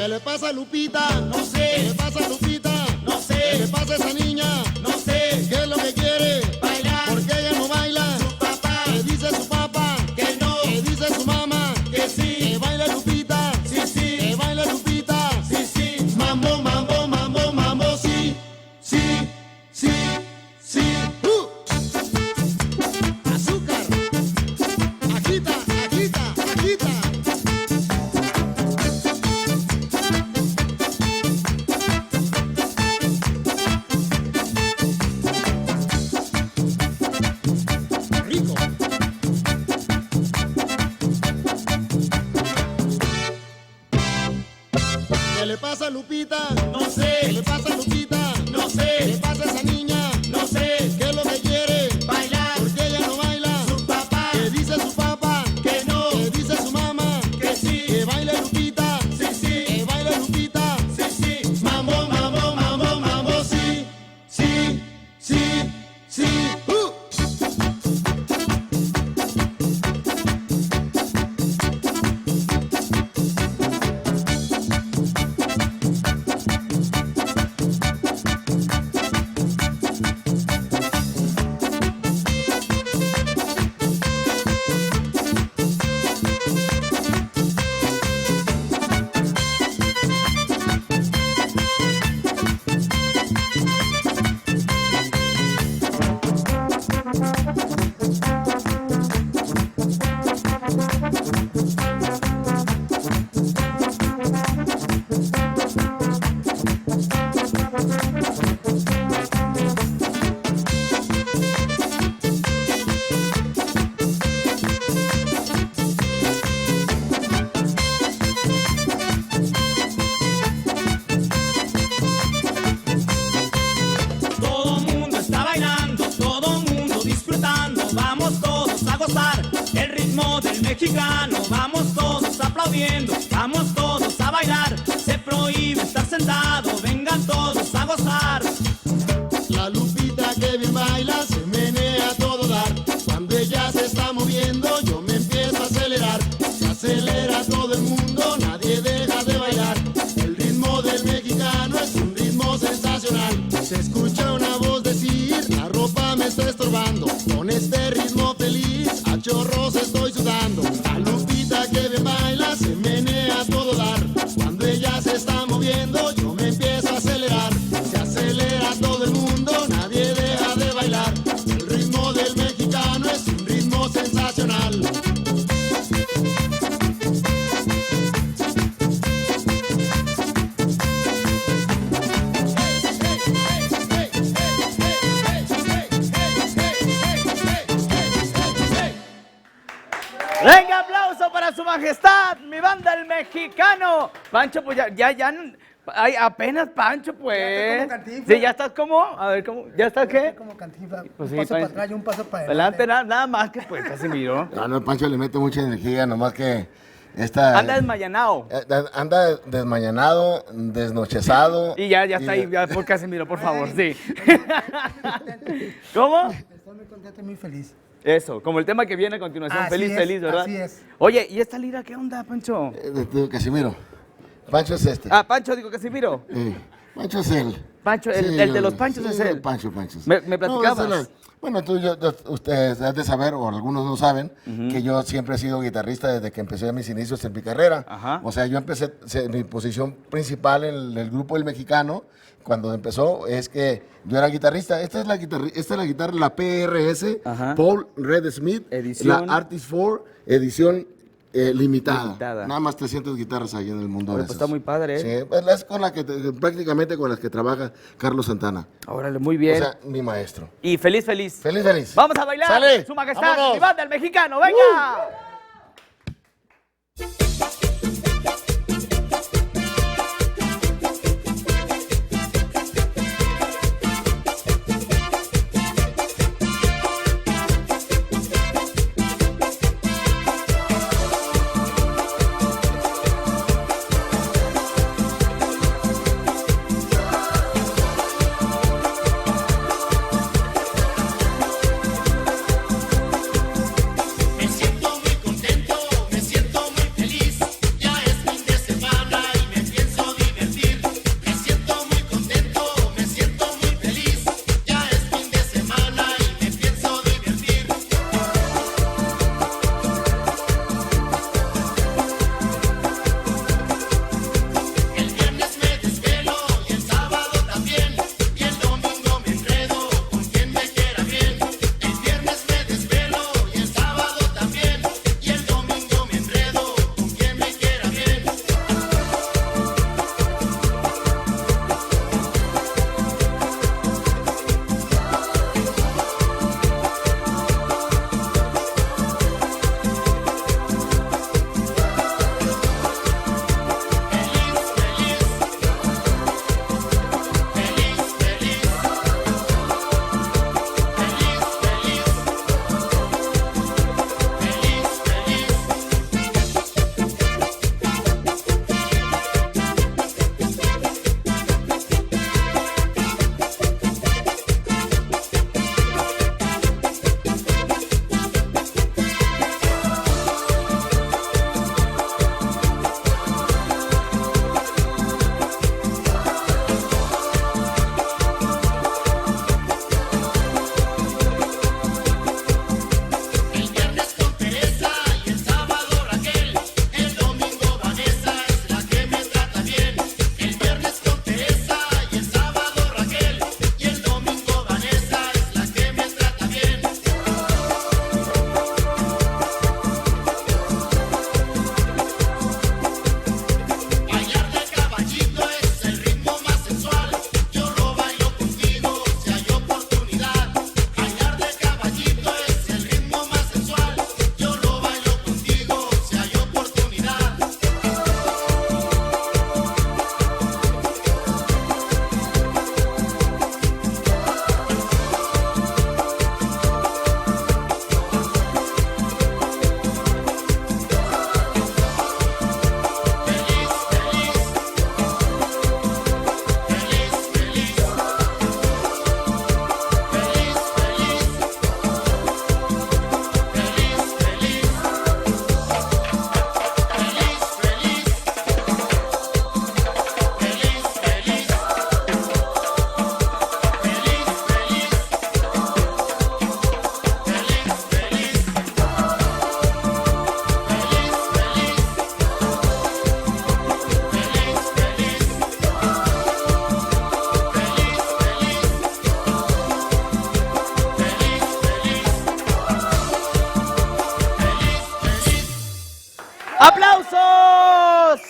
¿Qué le pasa a Lupita? No sé. ¿Qué le pasa a Lupita? No sé. ¿Qué le pasa a esa niña? No sé. ¿Qué es lo que quiere? Bailar. ¿Por qué ella no baila? Su papá. ¿Qué dice su papá? Que no. ¿Qué dice su mamá? Que sí. Que baile Lupita. Sí, sí. Que baile Lupita. Sí, sí. Mambo, mambo, mambo, mambo, sí. Sí, sí, sí. Azúcar. Agita, agita, agita. Rico. ¿Qué le pasa a Lupita? No ¿Qué sé. le pasa a Lupita? No ¿Qué le sé. pasa a esa niña? No sé. ¿Qué es lo que quiere? Bailar. ¿Por qué ella no baila? Su papá. ¿Qué dice su papá? Que no. ¿Qué dice su mamá? Que sí. Que baile Lupita. Sí, sí. Que baile Lupita. Sí, sí. Mambo, mambo, mambo, mambo, sí. Sí, sí, sí. Todo mundo está bailando, todo mundo disfrutando. Vamos todos a gozar el ritmo del mexicano. Vamos todos aplaudiendo, vamos todos a bailar. Se prohíbe estar sentado, vengan todos a gozar. La Lupita que bien baila se menea a todo dar. Cuando ella se está moviendo yo me empiezo a acelerar. Se acelera todo el mundo, nadie deja de bailar. El ritmo del mexicano es un ritmo sensacional. Se escucha una voz decir, la ropa me está estorbando. Con este ritmo feliz, a chorros estoy sudando. La Lupita que bien baila se menea a todo dar. Cuando ella se está moviendo yo me empiezo a acelerar. Se acelera todo el mundo, nadie deja de bailar. El ritmo del mexicano es un ritmo sensacional. Venga, aplauso para su majestad, mi banda el mexicano. Pancho, pues ya, ay, apenas Pancho, pues. Ya estoy como Cantinflas. Sí, ya estás como, a ver, ¿cómo? ¿Ya estás qué? Como Cantinflas, Pues sí, un paso pa- para atrás y un paso para Adelante, adelante. nada más que pues, Casimiro. No, Pancho le mete mucha energía, nomás que esta... Anda desmayanado. Anda desmañanado, desnochezado. Y ya está ahí, ya por Casimiro, por favor, sí. ¿Cómo? Estoy muy contento y muy feliz. Eso, como el tema que viene a continuación, Así feliz, es, feliz, ¿verdad? así es. Oye, ¿y esta lira qué onda, Pancho? Casimiro. Pancho es este. Ah, Pancho, digo Casimiro. Pancho es él. Pancho, el Sí, de los Panchos es él. Pancho. Me platicabas. No, bueno, ustedes han de saber, o algunos no saben, que yo siempre he sido guitarrista desde que empecé mis inicios en mi carrera. Ajá. O sea, yo empecé, mi posición principal en el grupo El Mexicano, cuando empezó, es que yo era guitarrista. Esta es la guitarra, la PRS, Ajá. Paul Red Smith, Edición. la Artist 4, edición limitada. Limitada. Nada más 300 guitarras ahí en el mundo. Oye, de pues esas. está muy padre, ¿eh? Sí, pues es con la que prácticamente con las que trabaja Carlos Santana. Órale, muy bien. O sea, mi maestro. Y feliz, feliz. Feliz. Vamos a bailar. ¡Sale! Su majestad, ¡Vámonos! mi banda el mexicano, venga. Me siento muy contento, me siento muy feliz.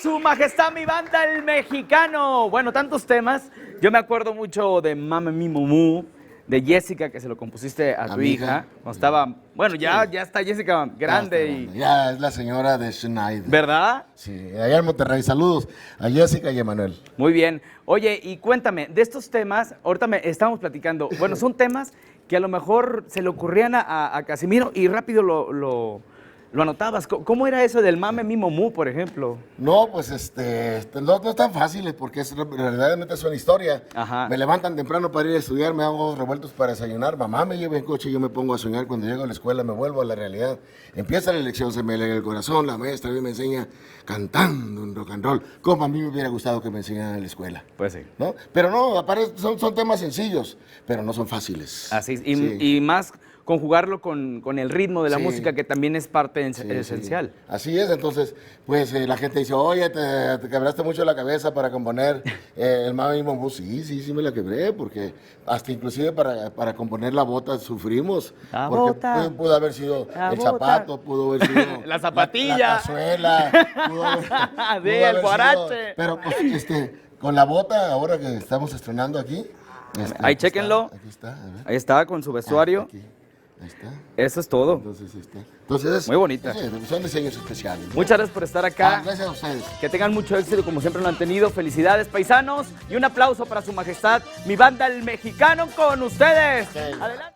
Su Majestad, mi banda, el mexicano. Bueno, tantos temas. Yo me acuerdo mucho de Mame Mi Mumu, de Jessica, que se lo compusiste a tu hija. Cuando estaba, bueno, ya está Jessica grande. Ya es la señora de Schneider. ¿Verdad? Sí, allá en Monterrey. Saludos a Jessica y a Manuel. Muy bien. Oye, y cuéntame, de estos temas, ahorita estábamos platicando, bueno, son temas que a lo mejor se le ocurrían a Casimiro y rápido lo anotabas. ¿Cómo era eso del Mame Mi Mumu, por ejemplo? No, pues no es tan fácil porque verdaderamente es una historia. Ajá. Me levantan temprano para ir a estudiar, me hago revueltos para desayunar, mamá me lleva en coche y yo me pongo a soñar. Cuando llego a la escuela me vuelvo a la realidad. Empieza la lección, se me alegra el corazón, la maestra a mí me enseña cantando un rock and roll, como a mí me hubiera gustado que me enseñaran en la escuela. Pues sí. ¿No? Pero no, son temas sencillos, pero no son fáciles. Así es. Sí. Y más conjugarlo con el ritmo de la Sí. música, que también es parte Sí, esencial. sí. Así es, entonces, pues la gente dice, oye, te quebraste mucho la cabeza para componer el Mame Mi Mumu. Sí me la quebré, porque hasta inclusive para componer La Bota sufrimos. La porque bota. pudo haber sido La el bota. zapato, pudo haber sido La zapatilla. la cazuela, pudo Sí, haber el guarache. pero pues, con La Bota, ahora que estamos estrenando aquí. Ahí aquí chéquenlo. Está, aquí está, a ver. Ahí está, con su vestuario. Aquí. Ahí está. Eso es todo. Entonces, Muy bonita. son diseños especiales. Muchas gracias por estar acá. Gracias a ustedes. Que tengan mucho éxito como siempre lo han tenido. Felicidades, paisanos. Y un aplauso para Su Majestad, mi banda, el mexicano, con ustedes. Ok. Adelante.